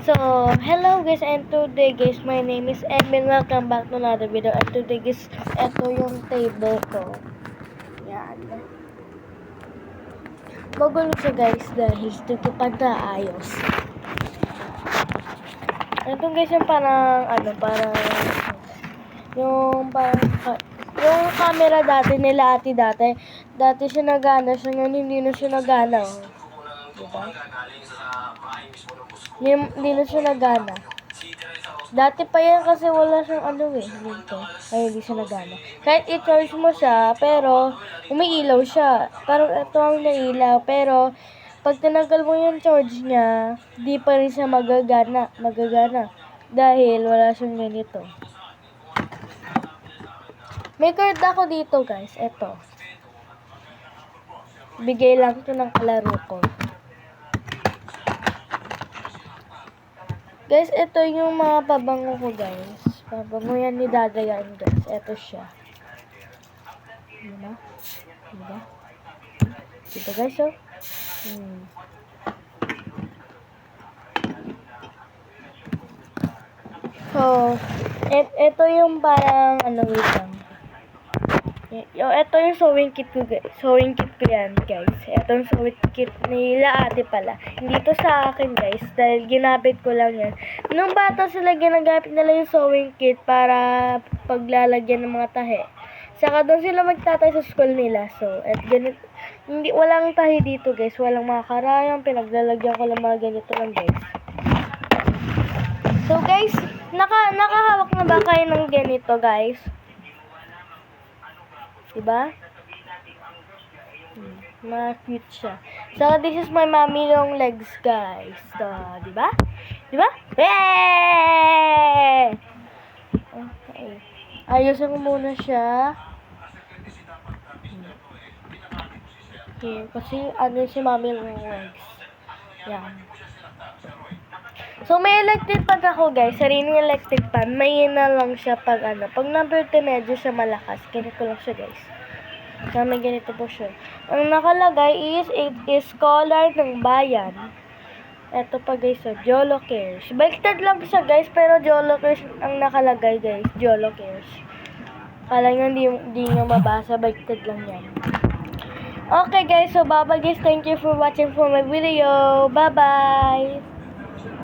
So, hello guys, and today guys, my name is Emin. Welcome back to another video. And today guys, eto yung table ko. Yan. Magulo siya guys dahil hindi ko pa naayos. Ito guys yung parang, yung camera dati nila dati siya nagana siya, ngayon hindi na siya nagana. Oh. Diba? Hindi na siya nagana. Dati pa yan kasi wala siyang dito. Kaya hindi siya nagana. Kahit i-charge mo siya, pero umiilaw siya. Pero ito ang nailaw. Pero pag tinagal mo yung charge niya, di pa rin siya magagana. Dahil wala siyang ganito. May card ako dito guys. Ito. Bigay lang ito ng kalaro ko. Guys, ito yung mga pabango ko, guys. Pabango yan ni Dada yan, guys. Ito siya. Diba? Diba, guys, oh? So, ito yung parang, wait lang. Ito yung sewing kit ko, guys. Sewing kit ko yan, guys. Ito yung sewing kit nila ate pala. Hindi to sa akin, guys. Dahil ginapit ko lang yan. Nung bata sila, ginagamit nila yung sewing kit para paglalagyan ng mga tahe. Saka doon sila magtatay sa school nila. So, walang tahe dito, guys. Walang mga karayang. Pinaglalagyan ko lang mga ganito lang, guys. So, guys, nakahawak na ba kayo ng ganito, guys? Diba? Cute siya. So, this is my mommy long legs, guys. So, diba? Yay! Okay. Ayusin ko muna siya. Okay. Kasi, si mommy long legs. Yan. So, may electric pan ako, guys. Sariling electric pan. Mahina lang siya pag Pag number 10, medyo siya malakas. Ganito lang siya, guys. So, may ganito po siya. Ang nakalagay is, it is Scholar ng Bayan. Ito pa, guys. So, Jolo Cares. Baliktad lang siya, guys. Pero Jolo Cares ang nakalagay, guys. Jolo Cares. Kala nyo hindi nyo mabasa. Baliktad lang yan. Okay, guys. So, bye-bye, guys. Thank you for watching for my video. Bye-bye.